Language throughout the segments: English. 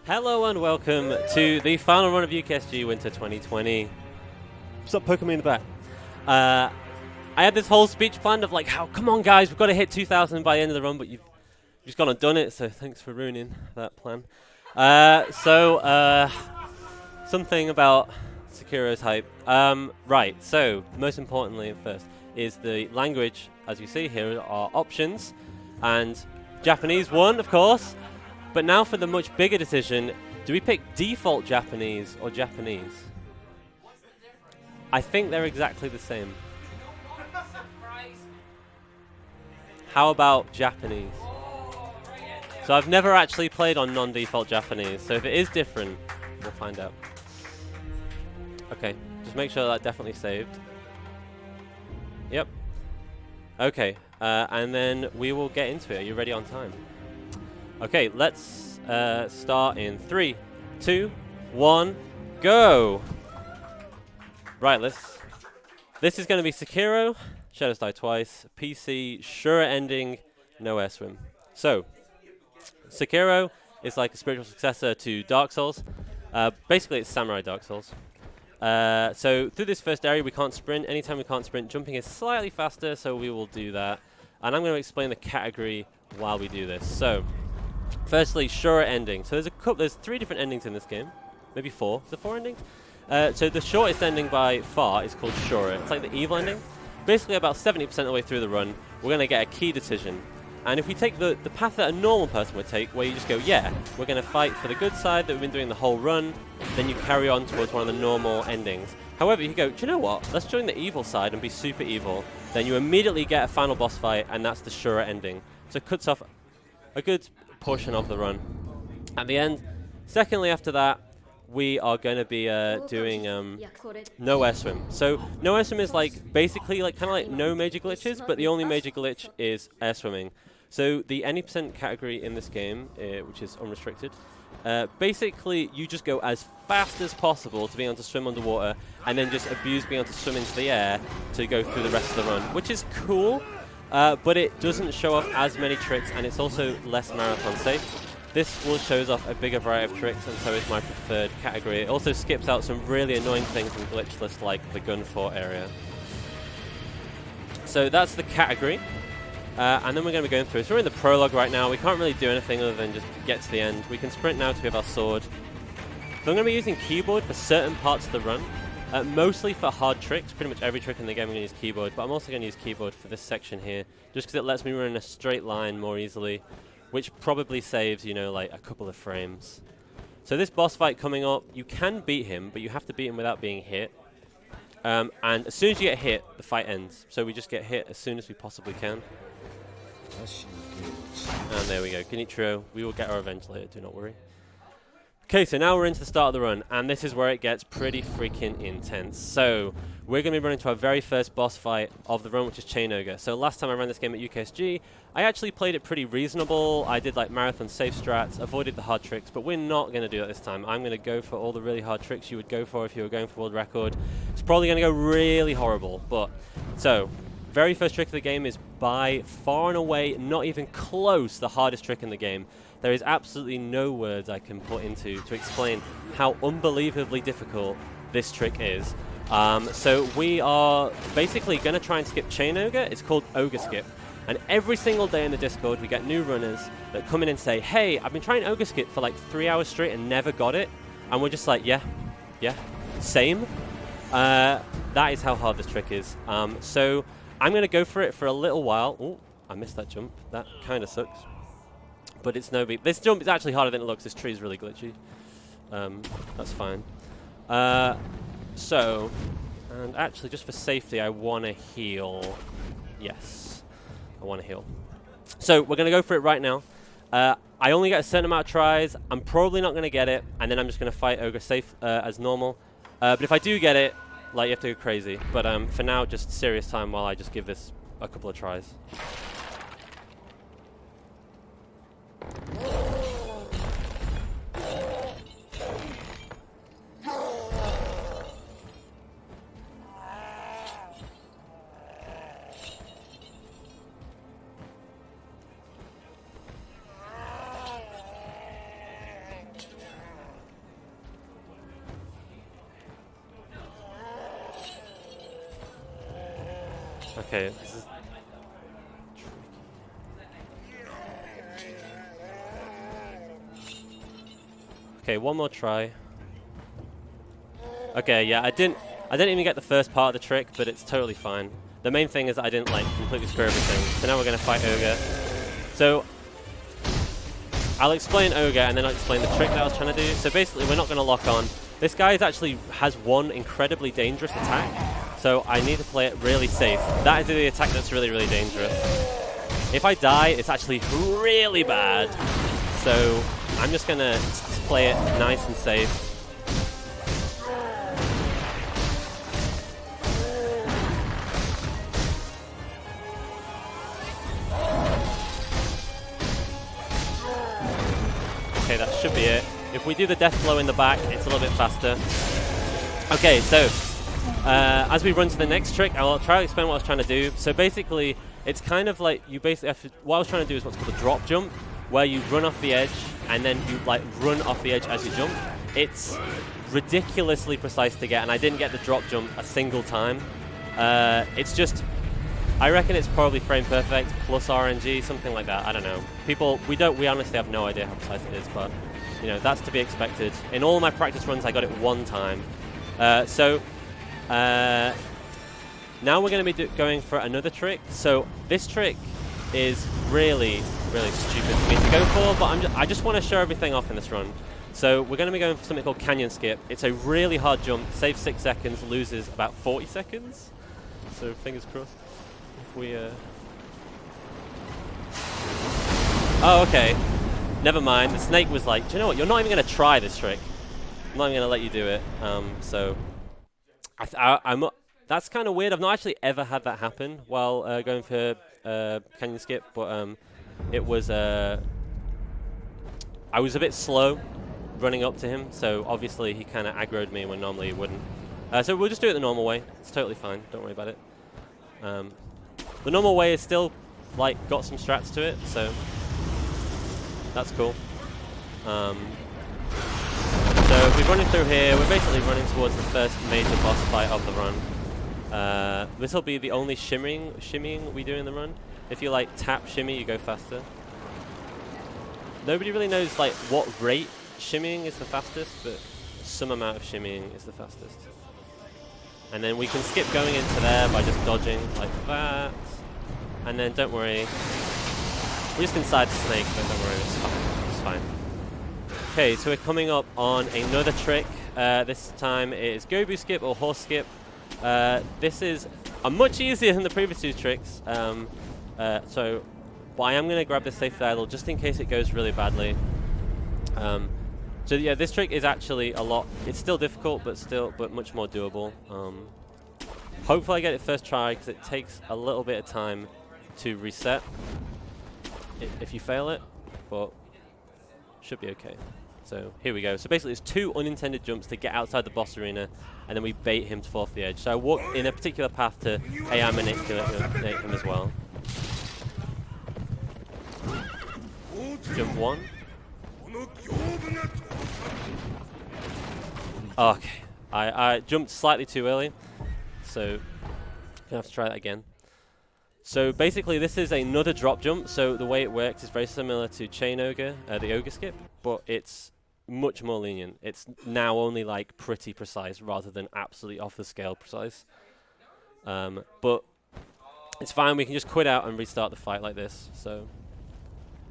Hello and welcome to the final run of UKSG Winter 2020. Stop poking me in the back. I had this whole speech planned of like, come on guys, we've got to hit 2,000 by the end of the run, but you've just gone and done it, so thanks for ruining that plan. Something about Sekiro's hype. Right, so most importantly first is the language. As you see here are options, and Japanese won, of course. But now for the much bigger decision, do we pick default Japanese or Japanese? I think they're exactly the same. How about Japanese? So I've never actually played on non-default Japanese, so if it is different, we'll find out. Okay, just make sure that definitely saved. Yep. Okay, and then we will get into it. Are you ready on time? Okay, let's start in 3, 2, 1, go! Right, this is going to be Sekiro, Shadows Die Twice, PC, Shura ending, no Airswim. So, Sekiro is like a spiritual successor to Dark Souls. Basically, it's Samurai Dark Souls. So, through this first area, we can't sprint. Anytime we can't sprint, jumping is slightly faster, so we will do that. And I'm going to explain the category while we do this. So, firstly, Shura ending. So there's 3 different endings in this game. Maybe 4. Is there 4 endings? So the shortest ending by far is called Shura. It's like the evil ending. Basically about 70% of the way through the run, we're going to get a key decision. And if we take the path that a normal person would take, where you just go, yeah, we're going to fight for the good side that we've been doing the whole run, then you carry on towards one of the normal endings. However, you go, do you know what? Let's join the evil side and be super evil. Then you immediately get a final boss fight, and that's the Shura ending. So it cuts off a good portion of the run. At the end, secondly after that, we are going to be doing no Airswim. So no Airswim is like basically like kind of like no major glitches, but the only major glitch is Airswimming. So the any percent category in this game, which is unrestricted, basically you just go as fast as possible to be able to swim underwater, and then just abuse being able to swim into the air to go through the rest of the run, which is cool. But it doesn't show off as many tricks, and it's also less marathon safe. This will shows off a bigger variety of tricks, and so is my preferred category. It also skips out some really annoying things in glitch list, like the gun fort area. So that's the category, and then we're going to be going through. So we're in the prologue right now. We can't really do anything other than just get to the end. We can sprint now to have our sword. So I'm going to be using keyboard for certain parts of the run. Mostly for hard tricks. Pretty much every trick in the game I'm going to use keyboard, but I'm also going to use keyboard for this section here, just because it lets me run in a straight line more easily, which probably saves, you know, like a couple of frames. So this boss fight coming up, you can beat him, but you have to beat him without being hit. And as soon as you get hit, the fight ends. So we just get hit as soon as we possibly can. And there we go. Genichiro, we will get our revenge later, do not worry. Okay, so now we're into the start of the run, and this is where it gets pretty freaking intense. So we're going to be running to our very first boss fight of the run, which is Chain Ogre. So last time I ran this game at UKSG, I actually played it pretty reasonable. I did like marathon safe strats, avoided the hard tricks, but we're not going to do that this time. I'm going to go for all the really hard tricks you would go for if you were going for world record. It's probably going to go really horrible, but so very first trick of the game is by far and away, not even close, the hardest trick in the game. There is absolutely no words I can put into to explain how unbelievably difficult this trick is. So we are basically going to try and skip Chain Ogre. It's called Ogre Skip. And every single day in the Discord, we get new runners that come in and say, hey, I've been trying Ogre Skip for like 3 hours straight and never got it. And we're just like, yeah, same. That is how hard this trick is. So I'm going to go for it for a little while. Oh, I missed that jump. That kind of sucks. But it's no big. This jump is actually harder than it looks. This tree is really glitchy. That's fine. And actually, just for safety, I want to heal. Yes, I want to heal. So we're going to go for it right now. I only get a certain amount of tries. I'm probably not going to get it, and then I'm just going to fight Ogre safe as normal. But if I do get it, like, you have to go crazy. But for now, just serious time while I just give this a couple of tries. Okay. This is okay, one more try. Okay, yeah, I didn't even get the first part of the trick, but it's totally fine. The main thing is that I didn't like completely screw everything. So now we're gonna fight Ogre. So I'll explain Ogre and then I'll explain the trick that I was trying to do. So basically we're not gonna lock on. This guy has one incredibly dangerous attack. So I need to play it really safe. That is the attack that's really, really dangerous. If I die, it's actually really bad. So I'm just gonna play it nice and safe. Okay, that should be it. If we do the death blow in the back, it's a little bit faster. Okay, so as we run to the next trick, I'll try to explain what I was trying to do. So basically, it's kind of like you basically have to, what I was trying to do is what's called a drop jump, where you run off the edge and then you like run off the edge as you jump. It's ridiculously precise to get, and I didn't get the drop jump a single time. It's just, I reckon it's probably frame perfect plus RNG, something like that. I don't know. We honestly have no idea how precise it is, but you know, that's to be expected. In all my practice runs, I got it one time. Now we're going to be going for another trick. So this trick is really, really stupid for me to go for, but I just want to show everything off in this run. So we're going to be going for something called Canyon Skip. It's a really hard jump, saves 6 seconds, loses about 40 seconds. So fingers crossed. If we... Oh, okay. Never mind. The snake was like, do you know what? You're not even going to try this trick. I'm not even going to let you do it. So that's kind of weird. I've not actually ever had that happen while going for Canyon Skip, but it was... I was a bit slow running up to him, so obviously he kind of aggroed me when normally he wouldn't. So we'll just do it the normal way. It's totally fine. Don't worry about it. The normal way is still like got some strats to it, so that's cool. So we're running through here. We're basically running towards the first major boss fight of the run. This will be the only shimmying we do in the run. If you like tap shimmy, you go faster. Nobody really knows like what rate shimmying is the fastest, but some amount of shimmying is the fastest. And then we can skip going into there by just dodging like that. And then don't worry, we're just inside the snake, but don't worry, it's fine. It's fine. Okay, so we're coming up on another trick. This time it is Gobu Skip or Horse Skip. This is much easier than the previous two tricks. But I am going to grab the safe idle just in case it goes really badly. So yeah, this trick is actually a lot. It's still difficult, but much more doable. Hopefully I get it first try because it takes a little bit of time to reset if you fail it, but should be okay. So here we go. So basically it's 2 unintended jumps to get outside the boss arena, and then we bait him to fall off the edge. So I walk in a particular path to AI manipulate him as well. Jump 1. Okay, I jumped slightly too early, so gonna have to try that again. So basically this is another drop jump, so the way it works is very similar to Chain Ogre, the Ogre Skip, but it's much more lenient. It's now only like pretty precise rather than absolutely off the scale precise. But it's fine, we can just quit out and restart the fight like this. So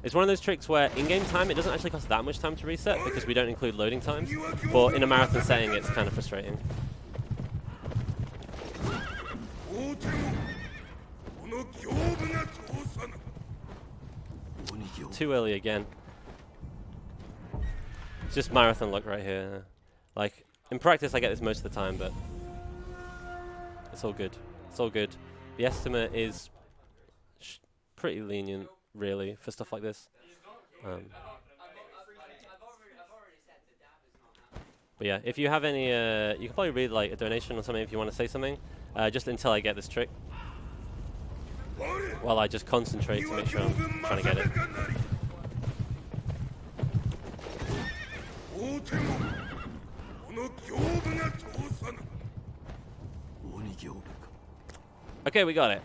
it's one of those tricks where in-game time it doesn't actually cost that much time to reset because we don't include loading times, but in a marathon setting it's kind of frustrating. Too early again. It's just marathon luck right here. Like, in practice I get this most of the time, but it's all good. It's all good. The estimate is pretty lenient, really, for stuff like this. But yeah, if you have any, you can probably read like a donation or something if you want to say something, just until I get this trick. While I just concentrate to make sure I'm trying to get it. Okay, we got it.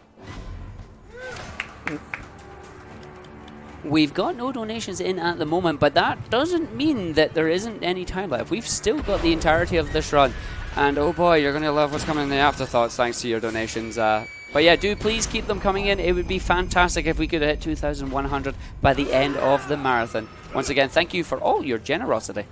We've got no donations in at the moment, but that doesn't mean that there isn't any time left. We've still got the entirety of this run. And oh boy, you're going to love what's coming in the afterthoughts thanks to your donations. But yeah, do please keep them coming in. It would be fantastic if we could hit 2,100 by the end of the marathon. Once again, thank you for all your generosity.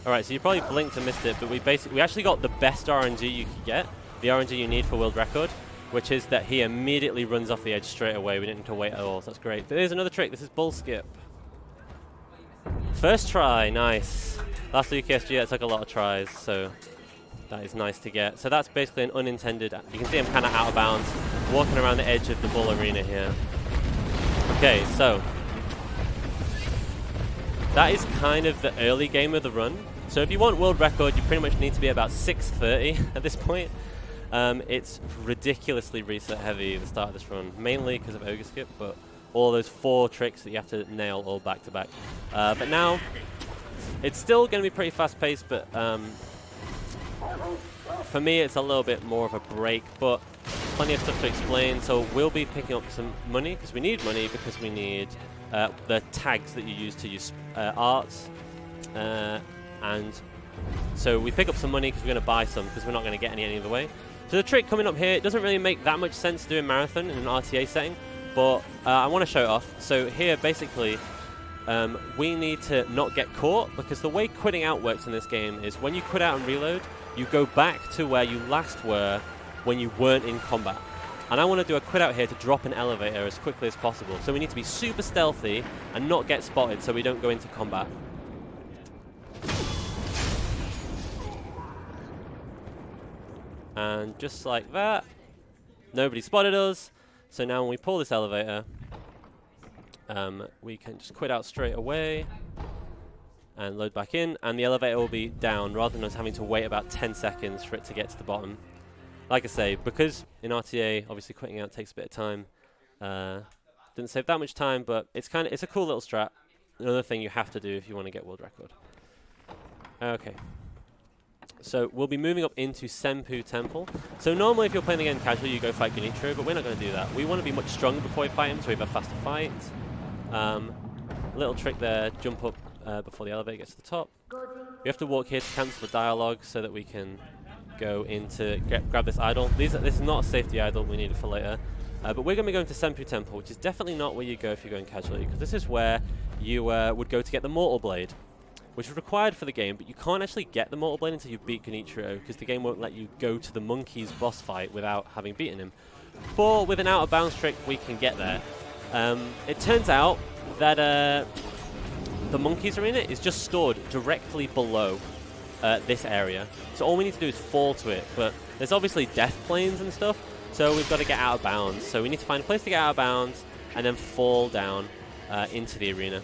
All right, so you probably blinked and missed it, but we actually got the best RNG you could get, the RNG you need for world record, which is that he immediately runs off the edge straight away. We didn't need to wait at all, so that's great. But there's another trick. This is bull skip. First try, nice. Last UKSG, that took a lot of tries, so that is nice to get. So that's basically an unintended, you can see him kind of out of bounds, walking around the edge of the bull arena here. Okay, so that is kind of the early game of the run. So if you want world record, you pretty much need to be about 6:30 at this point. It's ridiculously reset heavy at the start of this run, mainly because of Ogre Skip, but all those 4 tricks that you have to nail all back to back. But now, it's still going to be pretty fast paced, but for me it's a little bit more of a break, but plenty of stuff to explain. So we'll be picking up some money, because we need money, because we need the tags that you use to use arts, and so we pick up some money because we're going to buy some, because we're not going to get any other way. So the trick coming up here, it doesn't really make that much sense to do a marathon in an RTA setting, but I want to show it off. So here, basically, we need to not get caught, because the way quitting out works in this game is when you quit out and reload, you go back to where you last were when you weren't in combat. And I want to do a quit out here to drop an elevator as quickly as possible. So we need to be super stealthy and not get spotted so we don't go into combat. And just like that, nobody spotted us. So now when we pull this elevator, we can just quit out straight away and load back in, and the elevator will be down rather than us having to wait about 10 seconds for it to get to the bottom. Like I say, because in RTA, obviously quitting out takes a bit of time. Didn't save that much time, but it's a cool little strat. Another thing you have to do if you want to get world record. Okay. So we'll be moving up into Senpu Temple. So normally if you're playing the game casually, you go fight Genichiro, but we're not going to do that. We want to be much stronger before we fight him, so we have a faster fight. Little trick there, jump up before the elevator gets to the top. We have to walk here to cancel the dialogue so that we can go into grab this idol. This is not a safety idol, we need it for later. But we're going to be going to Senpu Temple, which is definitely not where you go if you're going casually, because this is where you would go to get the Mortal Blade, which is required for the game, but you can't actually get the Mortal Blade until you beat Genichiro, because the game won't let you go to the monkey's boss fight without having beaten him. But with an out-of-bounds trick, we can get there. It turns out that the monkey's arena is just stored directly below this area. So all we need to do is fall to it, but there's obviously death planes and stuff, so we've got to get out of bounds. So we need to find a place to get out of bounds and then fall down into the arena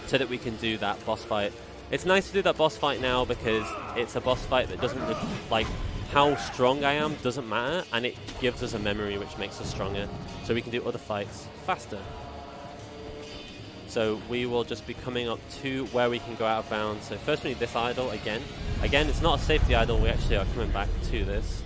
so that we can do that boss fight. It's nice to do that boss fight now because it's a boss fight that doesn't, like, how strong I am doesn't matter, and it gives us a memory which makes us stronger, so we can do other fights faster. So we will just be coming up to where we can go out of bounds. So first we need this idol again. Again, it's not a safety idol, we actually are coming back to this.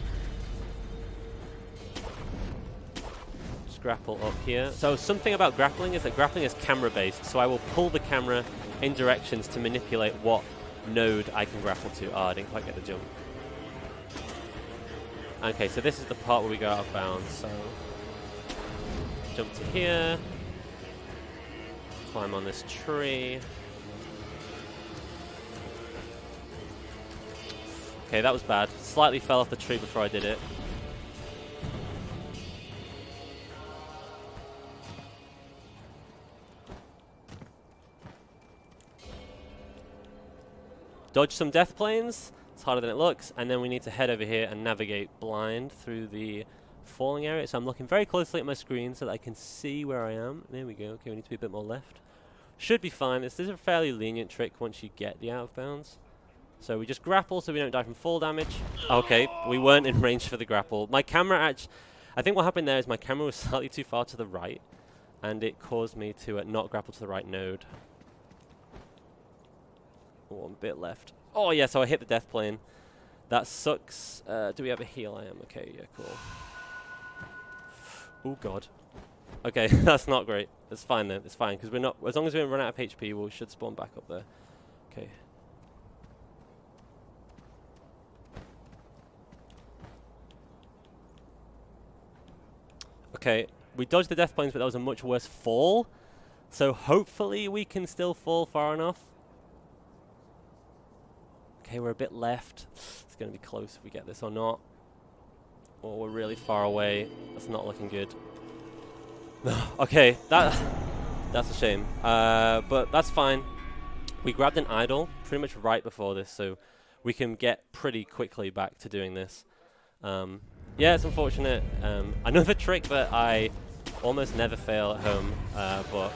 Just grapple up here. So something about grappling is that grappling is camera based, so I will pull the camera in directions to manipulate what node I can grapple to. Oh, I didn't quite get the jump. Okay, so this is the part where we go out of bounds. So jump to here. Climb on this tree. Okay, that was bad. Slightly fell off the tree before I did it. Dodge some death planes. It's harder than it looks. And then we need to head over here and navigate blind through the falling area. So I'm looking very closely at my screen so that I can see where I am. There we go. Okay, we need to be a bit more left. Should be fine. This is a fairly lenient trick once you get the out of bounds. So we just grapple so we don't die from fall damage. Okay, we weren't in range for the grapple. My camera I think what happened there is my camera was slightly too far to the right, and it caused me to not grapple to the right node. One bit left. Oh yeah, so I hit the death plane. That sucks. Do we have a heal? I am. Okay, yeah, cool. Oh god. Okay, that's not great. It's fine then. It's fine because we're not. As long as we don't run out of HP, we should spawn back up there. Okay. Okay, we dodged the death planes, but that was a much worse fall. So hopefully we can still fall far enough. Okay, we're a bit left. It's going to be close if we get this or not. Or we're really far away. That's not looking good. Okay, that's a shame. But that's fine. We grabbed an idol pretty much right before this, so we can get pretty quickly back to doing this. Yeah, it's unfortunate. Another trick that I almost never fail at home, but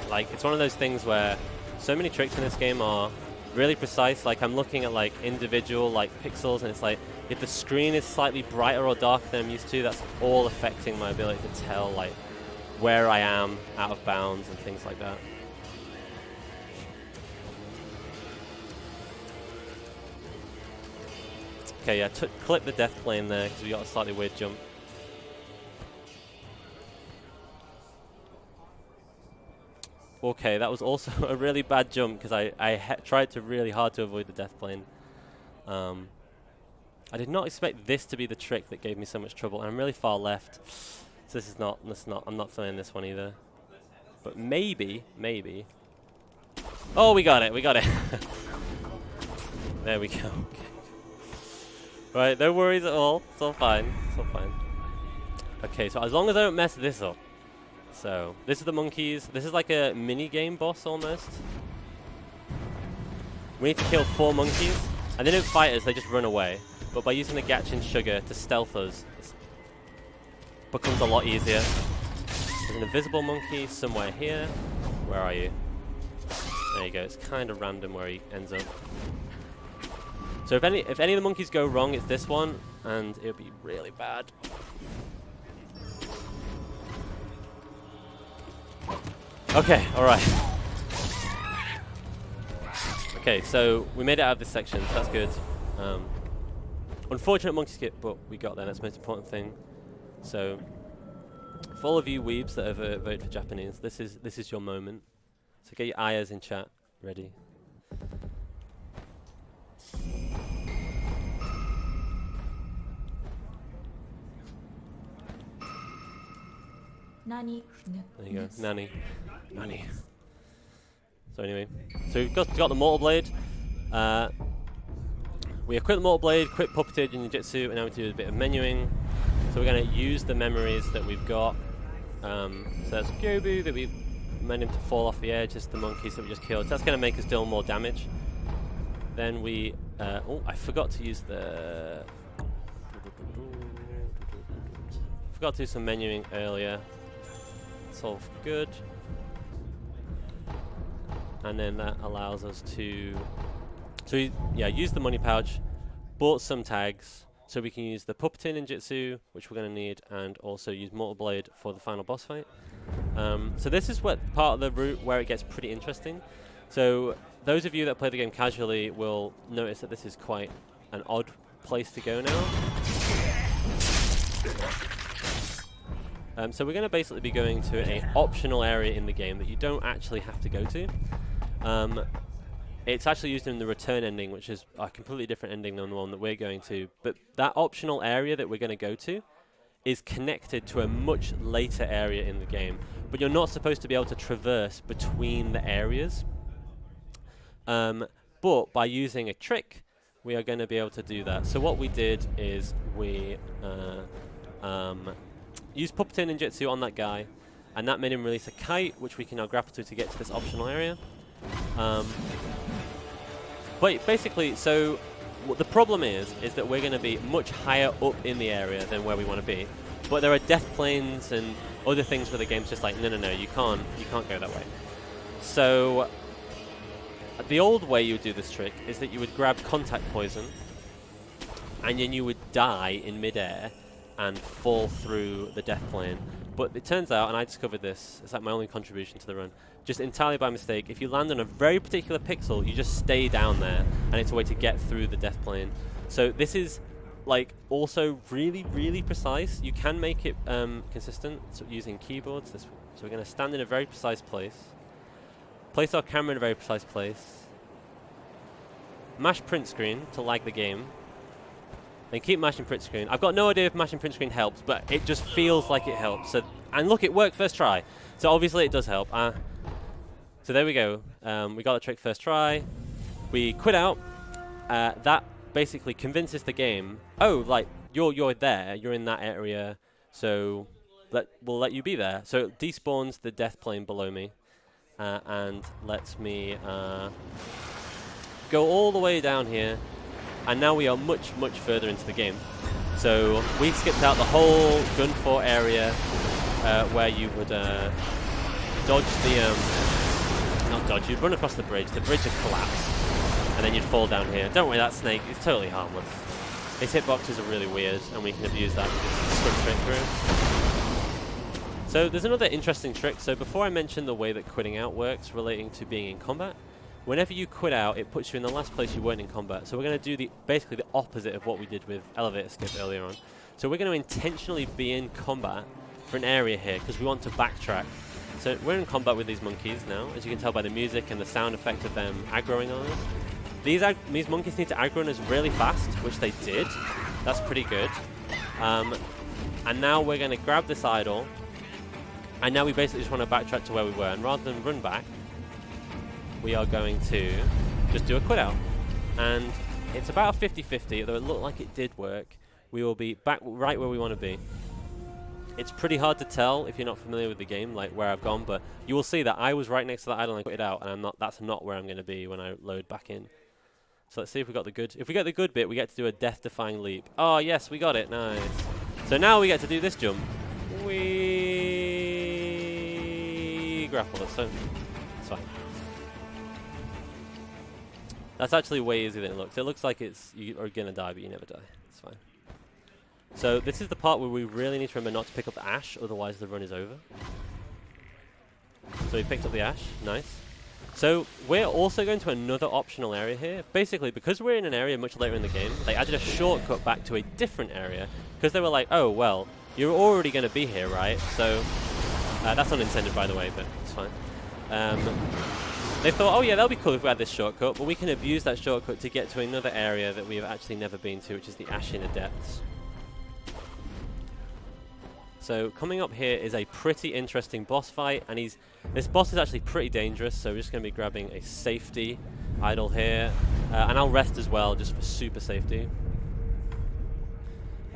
like it's one of those things where so many tricks in this game are really precise. Like I'm looking at like individual like pixels, and it's like if the screen is slightly brighter or darker than I'm used to, that's all affecting my ability to tell like where I am out of bounds and things like that. Okay, yeah, clip the death plane there because we got a slightly weird jump. Okay, that was also a really bad jump because I tried to really hard to avoid the death plane. I did not expect this to be the trick that gave me so much trouble, and I'm really far left. So this is not, I'm not feeling this one either. But maybe. Oh, we got it. There we go. Okay. Right, no worries at all. It's all fine. Okay, so as long as I don't mess this up. So, this is the monkeys. This is like a mini-game boss almost. We need to kill 4 monkeys. And they don't fight us, they just run away. But by using the Gachin sugar to stealth us, it becomes a lot easier. There's an invisible monkey somewhere here. Where are you? There you go. It's kind of random where he ends up. So if any of the monkeys go wrong, it's this one, and it'll be really bad. Okay, alright. Okay, so we made it out of this section, so that's good. Unfortunate monkey skip, but we got there, that's the most important thing. So, for all of you weebs that have voted for Japanese, this is your moment. So get your ayahs in chat ready. Nani. There you go, Nani. So anyway, so we've got the Mortal Blade. We equip the Mortal Blade, equip Puppeted and Ninjutsu, and now we do a bit of menuing. So we're going to use the memories that we've got. So that's Gobu that we made him to fall off the edge. It's the monkeys that we just killed. So that's going to make us deal more damage. Then we... oh, I forgot to use the... Forgot to do some menuing earlier. It's all good. And then that allows us to... So we, use the money pouch, bought some tags, so we can use the Puppeting Ninjutsu, which we're going to need, and also use Mortal Blade for the final boss fight. So this is what part of the route where it gets pretty interesting. So those of you that play the game casually will notice that this is quite an odd place to go now. So we're going to basically be going to an optional area in the game that you don't actually have to go to. It's actually used in the return ending, which is a completely different ending than the one that we're going to. But that optional area that we're going to go to is connected to a much later area in the game. But you're not supposed to be able to traverse between the areas. But by using a trick, we are going to be able to do that. So what we did is we used Puppeting Ninjutsu on that guy, and that made him release a kite, which we can now grapple to get to this optional area. But basically, so what the problem is that we're going to be much higher up in the area than where we want to be. But there are death planes and other things where the game's just like, no, you can't go that way. So the old way you would do this trick is that you would grab contact poison, and then you would die in midair and fall through the death plane. But it turns out, and I discovered this, it's like my only contribution to the run, just entirely by mistake, if you land on a very particular pixel, you just stay down there, and it's a way to get through the death plane. So this is like also really, really precise. You can make it consistent using keyboards. So we're going to stand in a very precise place. Place our camera in a very precise place. Mash print screen to lag the game. Then keep mashing print screen. I've got no idea if mashing print screen helps, but it just feels like it helps. So, and look, it worked first try. So obviously it does help. So there we go. We got the trick first try. We quit out. That basically convinces the game, oh, like you're there, you're in that area, so we'll let you be there. So it despawns the death plane below me, and lets me go all the way down here, and now we are much further into the game. So we skipped out the whole gun fort area where you would dodge the not dodge, you'd run across the bridge would collapse. And then you'd fall down here. Don't worry, that snake is totally harmless. His hitboxes are really weird, and we can abuse that to just swim straight through. So there's another interesting trick. So before I mentioned the way that quitting out works relating to being in combat, whenever you quit out, it puts you in the last place you weren't in combat. So we're going to do basically the opposite of what we did with elevator skip earlier on. So we're going to intentionally be in combat for an area here, because we want to backtrack. So we're in combat with these monkeys now, as you can tell by the music and the sound effect of them aggroing on us. These monkeys need to aggro on us really fast, which they did. That's pretty good. And now we're going to grab this idol, and now we basically just want to backtrack to where we were. And rather than run back, we are going to just do a quit out. And it's about a 50-50, although it looked like it did work. We will be back right where we want to be. It's pretty hard to tell if you're not familiar with the game, like where I've gone, but you will see that I was right next to that idol and I quit it out, and that's not where I'm going to be when I load back in. So let's see if we got the good. If we get the good bit, we get to do a death-defying leap. Oh yes, we got it. Nice. So now we get to do this jump. We grapple it, so it's fine. That's actually way easier than it looks. It looks like you are gonna die, but you never die. It's fine. So this is the part where we really need to remember not to pick up the ash, otherwise the run is over. So we picked up the ash. Nice. So we're also going to another optional area here. Basically, because we're in an area much later in the game, they added a shortcut back to a different area, because they were like, oh, well, you're already going to be here, right? So that's unintended, by the way, but it's fine. They thought, oh yeah, that'll be cool if we had this shortcut, but we can abuse that shortcut to get to another area that we have actually never been to, which is the Ash Inner Depths. So coming up here is a pretty interesting boss fight, and this boss is actually pretty dangerous, so we're just going to be grabbing a safety idol here, and I'll rest as well, just for super safety.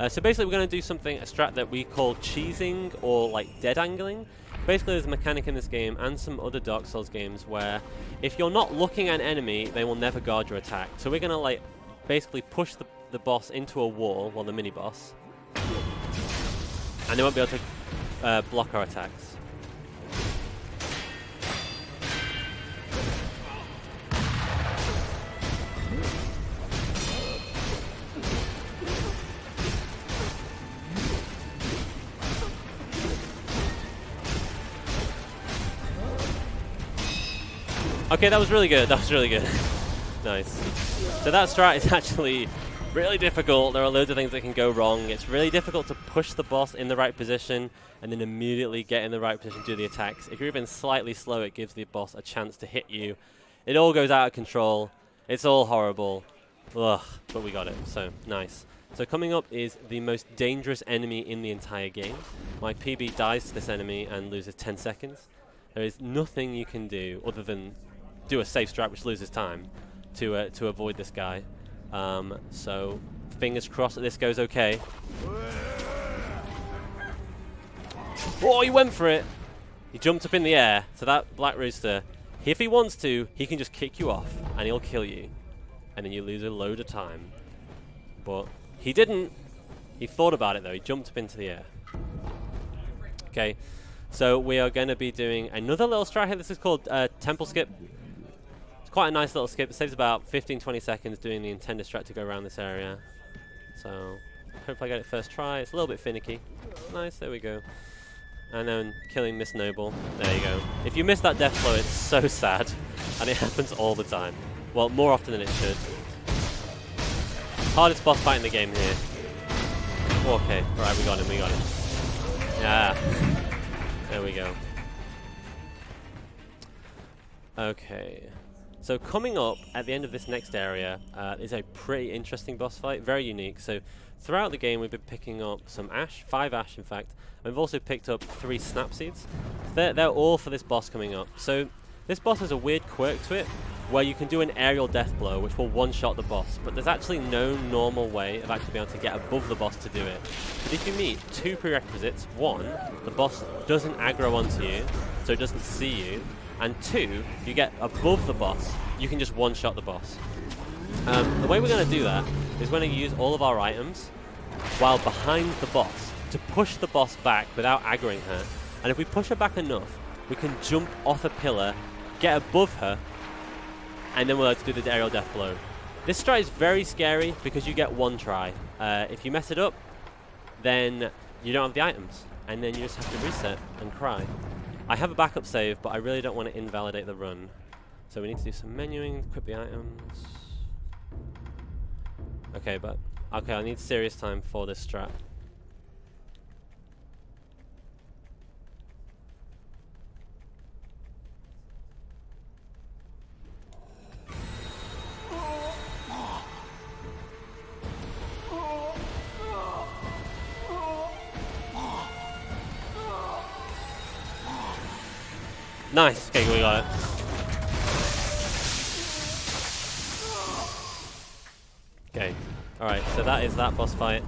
So basically we're going to do a strat that we call cheesing, or like dead angling. Basically there's a mechanic in this game, and some other Dark Souls games, where if you're not looking at an enemy, they will never guard your attack. So we're going to like basically push the boss into a wall, well, the mini-boss, and they won't be able to block our attacks. Okay, that was really good. That was really good. Nice. So that strat is actually really difficult. There are loads of things that can go wrong. It's really difficult to push the boss in the right position and then immediately get in the right position to do the attacks. If you're even slightly slow, it gives the boss a chance to hit you. It all goes out of control. It's all horrible. Ugh, but we got it, so nice. So coming up is the most dangerous enemy in the entire game. My PB dies to this enemy and loses 10 seconds. There is nothing you can do other than do a safe strat, which loses time, to avoid this guy. So fingers crossed that this goes okay. Oh, he went for it. He jumped up in the air. So that Black Rooster, if he wants to, he can just kick you off and he'll kill you. And then you lose a load of time. But he didn't. He thought about it though. He jumped up into the air. Okay. So we are going to be doing another little strat here. This is called Temple Skip. It's quite a nice little skip. It saves about 15-20 seconds doing the intended strat to go around this area. So hopefully I get it first try. It's a little bit finicky. Nice, there we go. And then killing Miss Noble. There you go. If you miss that death flow, it's so sad. And it happens all the time. Well, more often than it should. Hardest boss fight in the game here. Okay, alright, we got him, we got him. Yeah. There we go. Okay. So coming up at the end of this next area is a pretty interesting boss fight, very unique. So throughout the game we've been picking up some ash, 5 ash in fact, and we've also picked up 3 snap seeds. They're all for this boss coming up. So this boss has a weird quirk to it, where you can do an aerial death blow, which will one-shot the boss, but there's actually no normal way of actually being able to get above the boss to do it. But if you meet 2 prerequisites, 1, the boss doesn't aggro onto you, so it doesn't see you, and 2, if you get above the boss, you can just one-shot the boss. The way we're going to do that is we're going to use all of our items while behind the boss to push the boss back without aggroing her, and if we push her back enough, we can jump off a pillar, get above her, and then we'll have to do the aerial death blow. This strat is very scary because you get 1 try. If you mess it up, then you don't have the items, and then you just have to reset and cry. I have a backup save, but I really don't want to invalidate the run. So we need to do some menuing, equip the items. Okay, I need serious time for this strat. Nice. Okay, we got it. Okay. Alright, so that is that boss fight.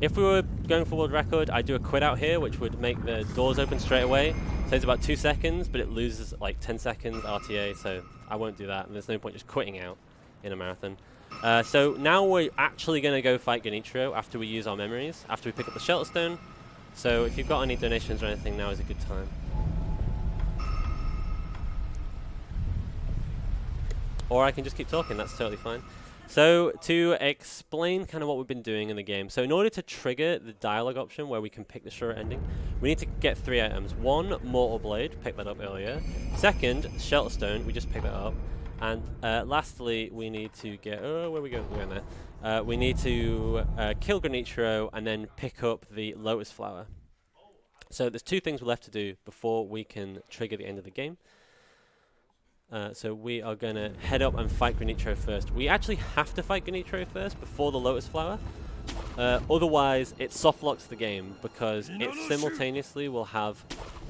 If we were going for world record, I'd do a quit out here, which would make the doors open straight away. It takes about 2 seconds, but it loses like 10 seconds RTA, so I won't do that. And there's no point just quitting out in a marathon. So now we're actually going to go fight Genichiro after we use our memories, after we pick up the Shelter Stone. So if you've got any donations or anything, now is a good time. Or I can just keep talking, that's totally fine. So to explain kind of what we've been doing in the game, so in order to trigger the dialogue option where we can pick the Shura ending, we need to get 3 items. 1, Mortal Blade, picked that up earlier. 2nd, Shelter Stone, we just picked that up. And lastly, we need to get, where are we going? We're going there. We need to kill Genichiro and then pick up the Lotus Flower. So there's 2 things we're left to do before we can trigger the end of the game. So we are going to head up and fight Genichiro first. We actually have to fight Genichiro first before the Lotus Flower. Otherwise, it soft locks the game because it simultaneously will have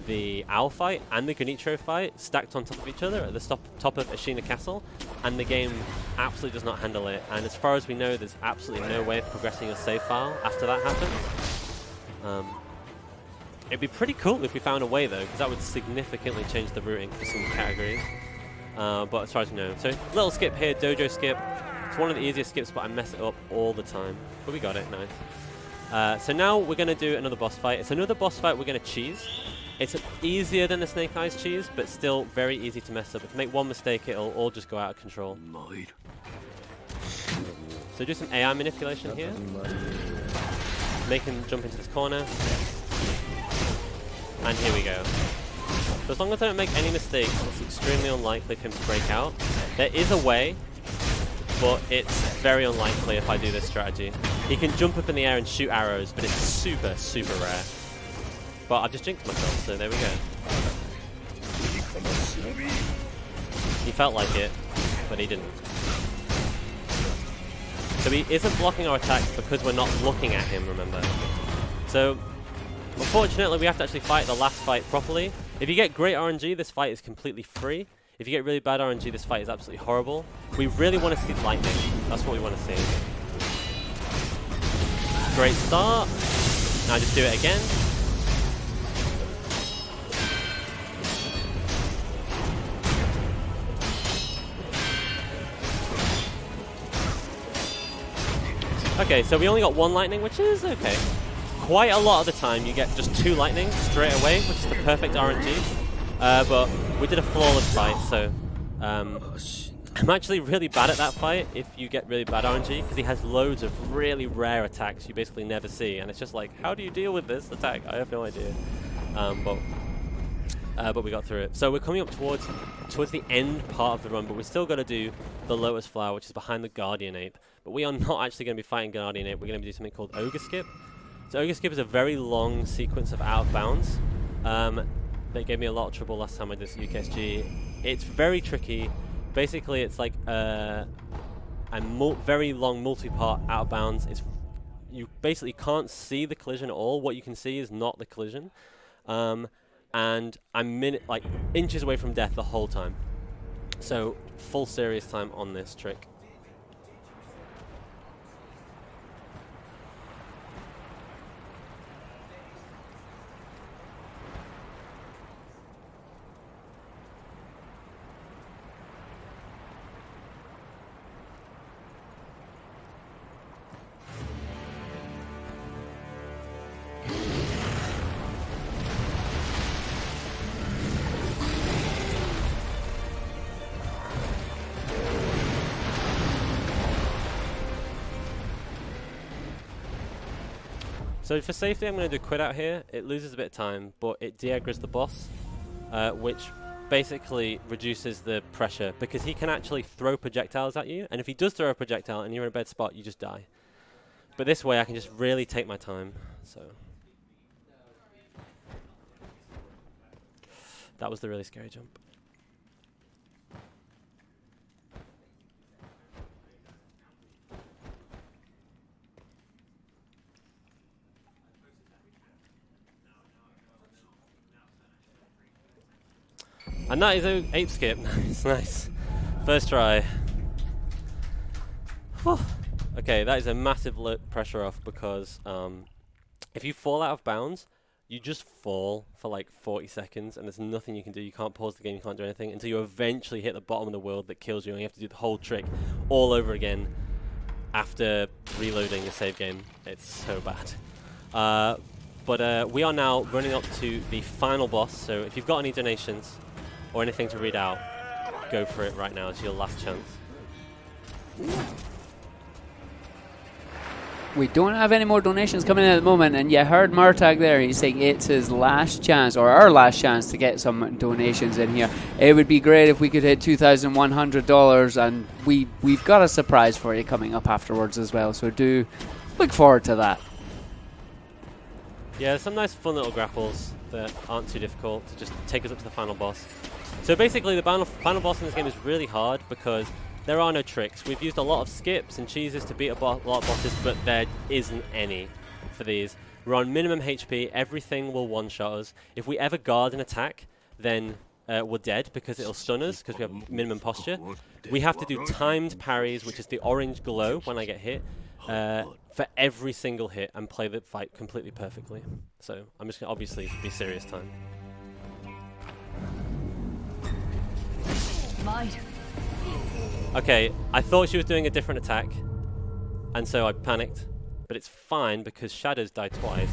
the Owl fight and the Genichiro fight stacked on top of each other at the top of Ashina Castle, and the game absolutely does not handle it. And as far as we know, there's absolutely no way of progressing a save file after that happens. It'd be pretty cool if we found a way though, because that would significantly change the routing for some categories. But as far as we know. So, little skip here, dojo skip. It's one of the easiest skips, but I mess it up all the time. But we got it, nice. So now we're going to do another boss fight. It's another boss fight we're going to cheese. It's easier than the Snake Eyes cheese, but still very easy to mess up. If you make one mistake, it'll all just go out of control. So do some AI manipulation here. Make him jump into this corner. And here we go. So as long as I don't make any mistakes, it's extremely unlikely for him to break out. There is a way, but it's very unlikely if I do this strategy. He can jump up in the air and shoot arrows, but it's super, super rare. But I've just jinxed myself, so there we go. He felt like it, but he didn't. So he isn't blocking our attacks because we're not looking at him, remember? So unfortunately, we have to actually fight the last fight properly. If you get great RNG, this fight is completely free. If you get really bad RNG, this fight is absolutely horrible. We really want to see lightning. That's what we want to see. Great start. Now just do it again. Okay, so we only got 1 lightning, which is okay. Quite a lot of the time you get just 2 lightning straight away, which is the perfect RNG. But we did a flawless fight, so I'm actually really bad at that fight if you get really bad RNG, because he has loads of really rare attacks you basically never see, and it's just like, how do you deal with this attack? I have no idea. But but we got through it. So we're coming up towards the end part of the run, but we still got to do the Lotus Flower, which is behind the Guardian Ape. But we are not actually going to be fighting Guardian Ape. We're going to do something called Ogre Skip. So Ogre Skip is a very long sequence of out of bounds. That gave me a lot of trouble last time I did this UKSG. It's very tricky. Basically, it's like a very long multi-part out of bounds. You basically can't see the collision at all. What you can see is not the collision. And I'm like inches away from death the whole time. So full serious time on this trick. So for safety, I'm going to do quit out here. It loses a bit of time, but it de-aggroes the boss, which basically reduces the pressure because he can actually throw projectiles at you. And if he does throw a projectile and you're in a bad spot, you just die. But this way, I can just really take my time. So that was the really scary jump. And that is an ape skip. Nice, nice. First try. Whew. Okay, that is a massive pressure off because if you fall out of bounds, you just fall for like 40 seconds and there's nothing you can do. You can't pause the game, you can't do anything until you eventually hit the bottom of the world that kills you and you have to do the whole trick all over again after reloading your save game. It's so bad. But we are now running up to the final boss, so if you've got any donations or anything to read out, go for it right now. It's your last chance. We don't have any more donations coming in at the moment, and you heard Murtag there. He's saying it's his last chance, or our last chance, to get some donations in here. It would be great if we could hit $2,100, and we've got a surprise for you coming up afterwards as well, so do look forward to that. Yeah, some nice fun little grapples that aren't too difficult to just take us up to the final boss. So basically the final boss in this game is really hard because there are no tricks. We've used a lot of skips and cheeses to beat a lot of bosses, but there isn't any for these. We're on minimum HP, everything will one-shot us. If we ever guard an attack, then we're dead because it'll stun us because we have minimum posture. We have to do timed parries, which is the orange glow when I get hit, for every single hit and play the fight completely perfectly. So I'm just going to obviously be serious time. Okay, I thought she was doing a different attack, and so I panicked, but it's fine because Shadows die twice.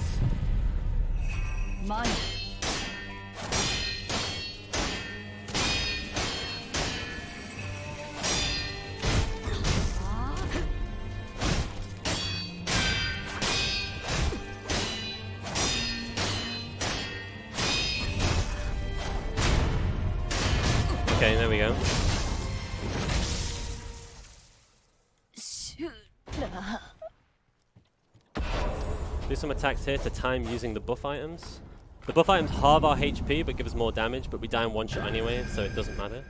Okay, there we go. Do some attacks here to time using the buff items. The buff items halve our HP but give us more damage, but we die in one shot anyway, so it doesn't matter.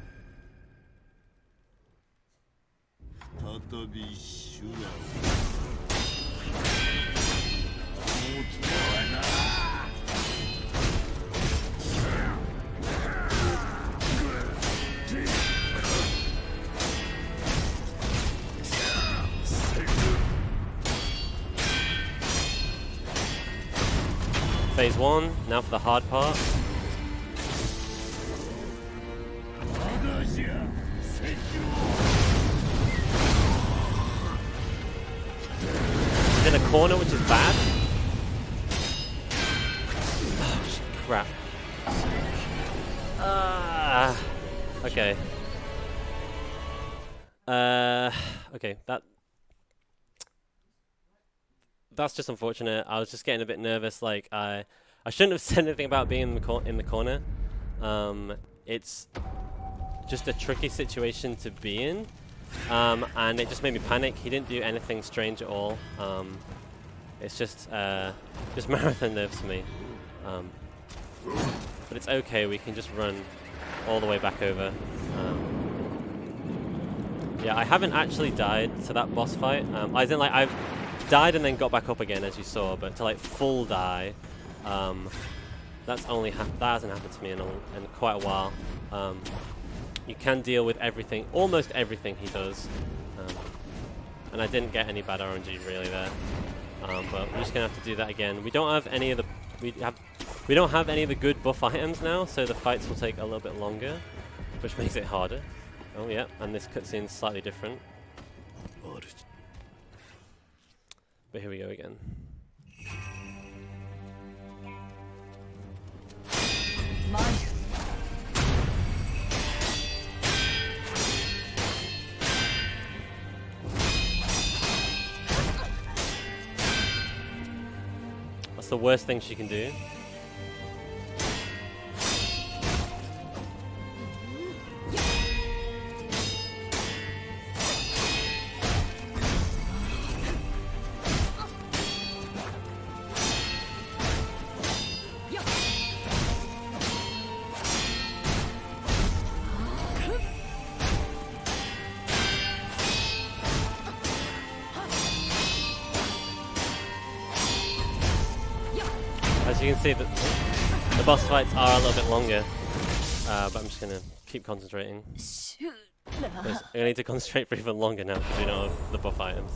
Phase 1, now for the hard part. He's in a corner, which is bad. Oh, crap. Okay. Okay, that's just unfortunate. I was just getting a bit nervous. Like I shouldn't have said anything about being in the corner. It's just a tricky situation to be in, and it just made me panic. He didn't do anything strange at all. It's just marathon nerves for me. But it's okay, we can just run all the way back over. Yeah, I haven't actually died to that boss fight. As in, like, I've died and then got back up again, as you saw, but to, like, full die, that hasn't happened to me in quite a while. You can deal with everything, almost everything he does. And I didn't get any bad RNG really there. But we're just gonna have to do that again. We don't have any of the we don't have any of the good buff items now, so the fights will take a little bit longer, which makes it harder. Oh yeah, and this cutscene's slightly different. But here we go again. What's the worst thing she can do? As you can see, the boss fights are a little bit longer, but I'm just going to keep concentrating. I need to concentrate for even longer now because we don't have the buff items.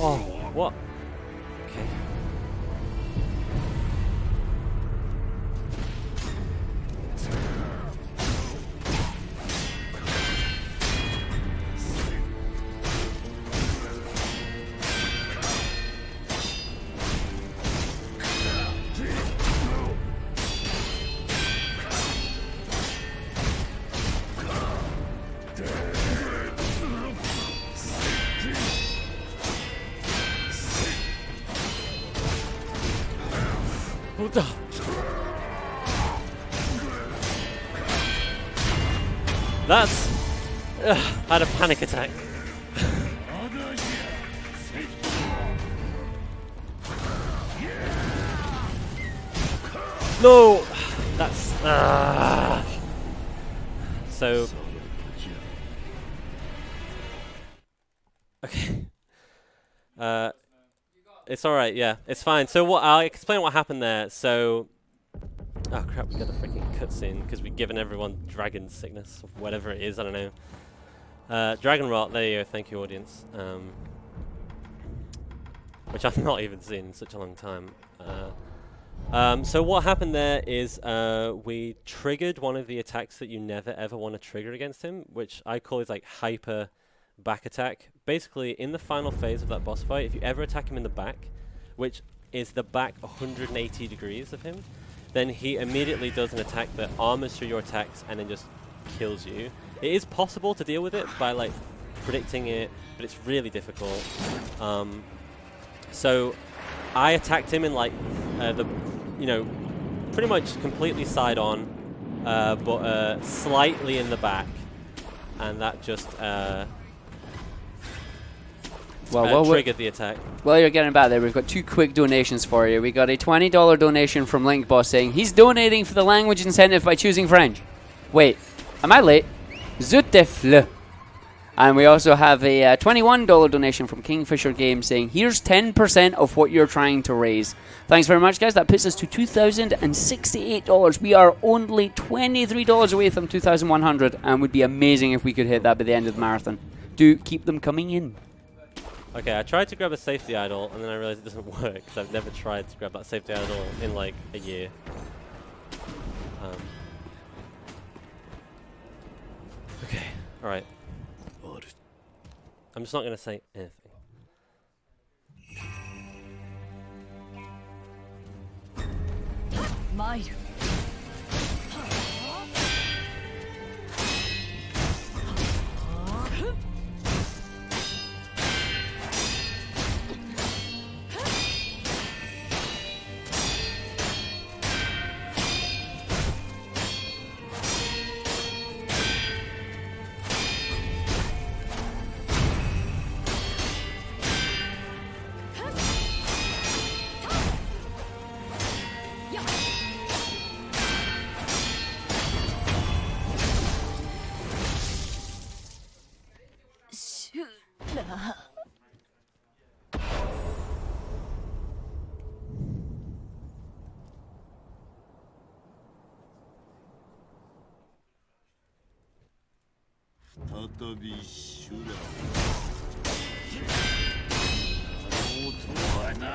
Oh, what? Okay. That's... I had a panic attack. No! That's... So... Okay. It's alright, yeah. It's fine. So I'll explain what happened there. So... Oh crap, we got the freaking cutscene because we've given everyone dragon sickness, or whatever it is, I don't know. Dragon rot, there you go, thank you audience. Which I've not even seen in such a long time. So what happened there is we triggered one of the attacks that you never ever want to trigger against him, which I call his like hyper back attack. Basically, in the final phase of that boss fight, if you ever attack him in the back, which is the back 180 degrees of him, then he immediately does an attack that armors through your attacks and then just kills you. It is possible to deal with it by like predicting it, but it's really difficult. So I attacked him in like pretty much completely side on, but slightly in the back, and that just triggered the attack. While you're getting back there, we've got two quick donations for you. We got a $20 donation from Link Boss saying he's donating for the language incentive by choosing French. Wait, am I late? Zut de fleu. And we also have a $21 donation from Kingfisher Games saying here's 10% of what you're trying to raise. Thanks very much, guys. That puts us to $2,068. We are only $23 away from 2,100, and would be amazing if we could hit that by the end of the marathon. Do keep them coming in. Okay, I tried to grab a safety idol, and then I realized it doesn't work, because I've never tried to grab that safety idol in, like, a year. Okay, alright. I'm just not going to say anything. 参る。Shura. 再び修羅王とはな。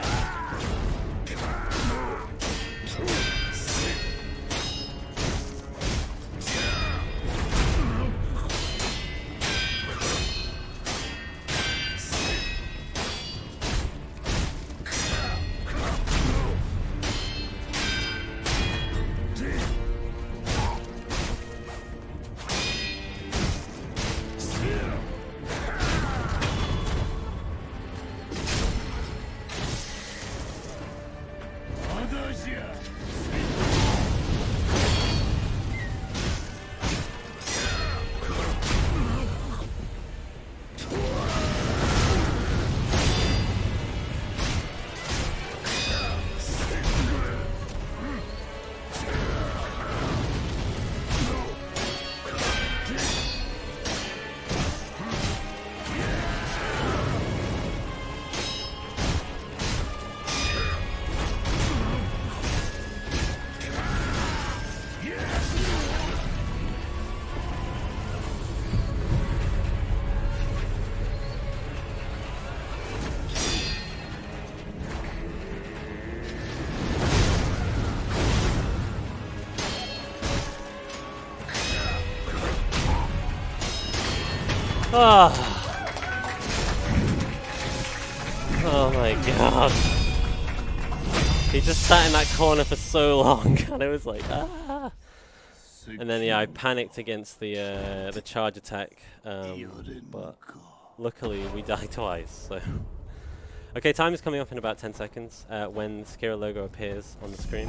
Oh. Oh my god. He just sat in that corner for so long and it was like, ah. And then yeah, I panicked against the charge attack, but luckily we died twice. So okay, time is coming up in about 10 seconds when the Sekiro logo appears on the screen.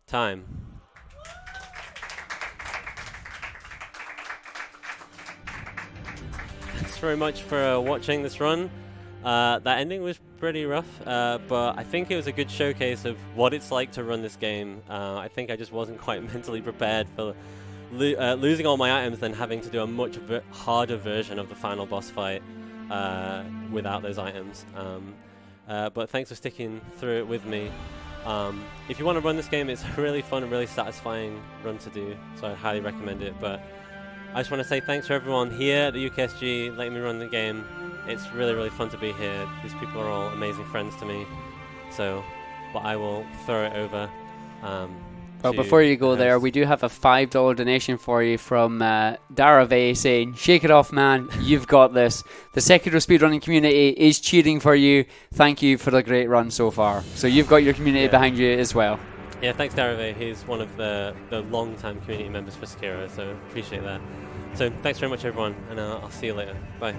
Time. Thanks very much for watching this run. That ending was pretty rough, but I think it was a good showcase of what it's like to run this game. I think I just wasn't quite mentally prepared for losing all my items, then having to do a much harder version of the final boss fight without those items. But thanks for sticking through it with me. If you want to run this game, it's a really fun and really satisfying run to do, so I highly recommend it. But I just want to say thanks to everyone here at the UKSG letting me run the game. It's really, really fun to be here. These people are all amazing friends to me. So, but I will throw it over. Well, before you go there, we do have a $5 donation for you from Darave saying, "Shake it off, man. You've got this. The Sekiro speedrunning community is cheering for you. Thank you for the great run so far." So you've got your community behind you as well. Yeah, thanks Darave. He's one of the long-time community members for Sekiro, so appreciate that. So thanks very much, everyone, and I'll see you later. Bye.